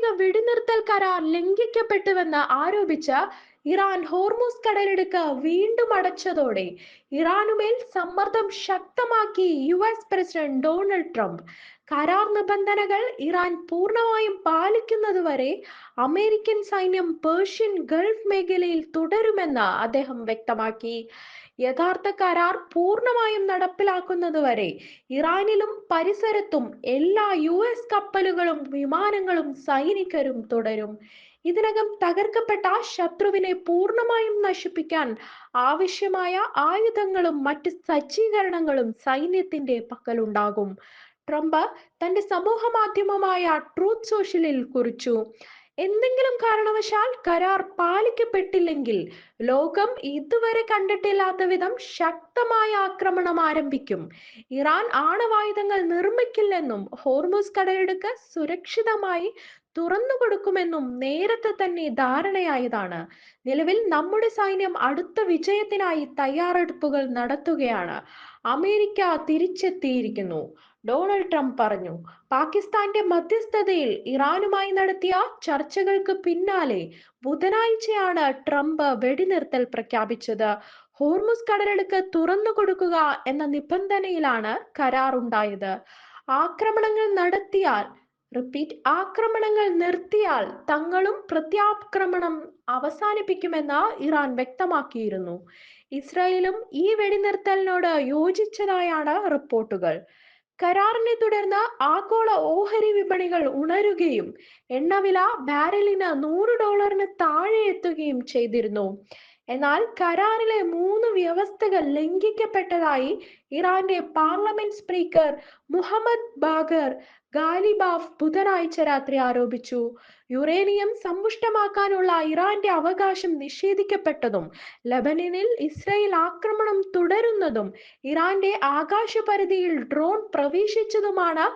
താൽക്കാലിക വെടിനിർത്തൽ കരാർ ലംഘിക്കപ്പെട്ടുവെന്ന് ആരോപിച്ച ഇറാൻ ഹോർമുസ് കടലിടുക്ക് വീണ്ടും അടച്ചതോടെ ഇറാനുമേൽ സമ്മർദ്ദം ശക്തമാക്കി US പ്രസിഡന്റ് ഡൊണാൾഡ് ട്രംപ്. കരാർ നിബന്ധനകൾ ഇറാൻ പൂർണ്ണമായും പാലിക്കുന്നതുവരെ അമേരിക്കൻ സൈന്യം പേർഷ്യൻ ഗൾഫ് മേഖലയിൽ തുടരുമെന്ന് അദ്ദേഹം വ്യക്തമാക്കി. യഥാർത്ഥ കരാർ പൂർണ്ണമായും നടപ്പിലാക്കുന്നതുവരെ ഇറാനിലും പരിസരത്തും എല്ലാ US കപ്പലുകളും വിമാനങ്ങളും സൈനികരും തുടരും. ഇതിനകം തകർക്കപ്പെട്ട ശത്രുവിനെ പൂർണ്ണമായും നശിപ്പിക്കാൻ ആവശ്യമായ ആയുധങ്ങളും മറ്റ് സജ്ജീകരണങ്ങളും സൈന്യത്തിന്റെ പക്കലുണ്ടാകും. ട്രംപ് തന്റെ സമൂഹ മാധ്യമമായ ട്രൂത്ത് സോഷ്യലിൽ കുറിച്ചു. എന്തെങ്കിലും കാരണവശാൽ കരാർ പാലിക്കപ്പെട്ടില്ലെങ്കിൽ ലോകം ഇതുവരെ കണ്ടിട്ടില്ലാത്ത വിധം ശക്തമായ ആക്രമണം ആരംഭിക്കും. ഇറാൻ ആണവായുധങ്ങൾ നിർമ്മിക്കില്ലെന്നും ഹോർമുസ് കടലിടുക്ക് സുരക്ഷിതമായി തുറന്നു കൊടുക്കുമെന്നും നേരത്തെ തന്നെ ധാരണയായതാണ്. നിലവിൽ നമ്മുടെ സൈന്യം അടുത്ത വിജയത്തിനായി തയ്യാറെടുപ്പുകൾ നടത്തുകയാണ്. അമേരിക്ക തിരിച്ചെത്തിയിരിക്കുന്നു, ഡൊണാൾഡ് ട്രംപ് പറഞ്ഞു. പാകിസ്ഥാന്റെ മധ്യസ്ഥതയിൽ ഇറാനുമായി നടത്തിയ ചർച്ചകൾക്ക് പിന്നാലെ ബുധനാഴ്ചയാണ് ട്രംപ് വെടിനിർത്തൽ പ്രഖ്യാപിച്ചത്. ഹോർമുസ് കടലിടുക്ക് തുറന്നു കൊടുക്കുക എന്ന നിബന്ധനയിലാണ് കരാർ ഉണ്ടായത്. ആക്രമണങ്ങൾ നടത്തിയാൽ ആക്രമണങ്ങൾ നിർത്തിയാൽ തങ്ങളും പ്രത്യാക്രമണം അവസാനിപ്പിക്കുമെന്ന് ഇറാൻ വ്യക്തമാക്കിയിരുന്നു. ഇസ്രായേലും ഈ വെടിനിർത്തലിനോട് യോജിച്ചതായാണ് റിപ്പോർട്ടുകൾ. കരാറിനെ തുടർന്ന് ആഗോള ഓഹരി വിപണികൾ ഉണരുകയും എണ്ണവില ബാരലിന് $100 താഴെ എത്തുകയും ചെയ്തിരുന്നു. എന്നാൽ കരാറിലെ 3 വ്യവസ്ഥകൾ ലംഘിക്കപ്പെട്ടതായി ഇറാന്റെ parliament speaker Mohammad Bagher Ghalibaf ബുധനാഴ്ച രാത്രി ആരോപിച്ചു. യുറേനിയം സമ്പുഷ്ടമാക്കാനുള്ള ഇറാന്റെ അവകാശം നിഷേധിക്കപ്പെട്ടതും ലബനനിൽ ഇസ്രായേൽ ആക്രമണം തുടരുന്നതും ഇറാന്റെ ആകാശപരിധിയിൽ ഡ്രോൺ പ്രവേശിച്ചതുമാണ്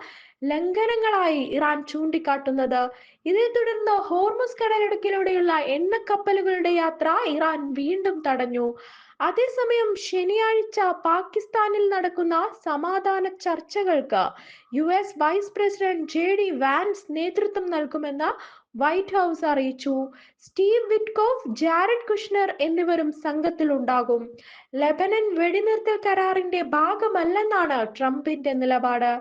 ലംഘനങ്ങളായി ഇറാൻ ചൂണ്ടിക്കാട്ടുന്നത്. ഇതേ തുടർന്ന് ഹോർമുസ് കടലിടുക്കിലൂടെയുള്ള എണ്ണക്കപ്പലുകളുടെ യാത്ര ഇറാൻ വീണ്ടും തടഞ്ഞു. അതേസമയം ശനിയാഴ്ച പാകിസ്ഥാനിൽ നടക്കുന്ന സമാധാന ചർച്ചകൾക്ക് US vice president JD Vance നേതൃത്വം നൽകുമെന്ന് വൈറ്റ് ഹൗസ് അറിയിച്ചു. സ്റ്റീവ് വിറ്റ്കോഫ്, ജാരഡ് കുഷ്നർ എന്നിവരും സംഘത്തിലുണ്ടാകും. ലെബനൻ വെടിനിർത്തൽ കരാറിന്റെ ഭാഗമല്ലെന്നാണ് ട്രംപിന്റെ നിലപാട്.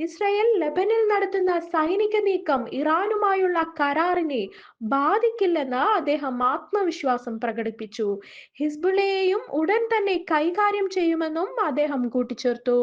ഇസ്രായേൽ ലെബനിൽ നടത്തുന്ന സൈനിക നീക്കം ഇറാനുമായുള്ള കരാറിനെ ബാധിക്കില്ലെന്ന് അദ്ദേഹം ആത്മവിശ്വാസം പ്രകടിപ്പിച്ചു. ഹിസ്ബുള്ളയെയും ഉടൻ തന്നെ കൈകാര്യം ചെയ്യുമെന്നും അദ്ദേഹം കൂട്ടിച്ചേർത്തു.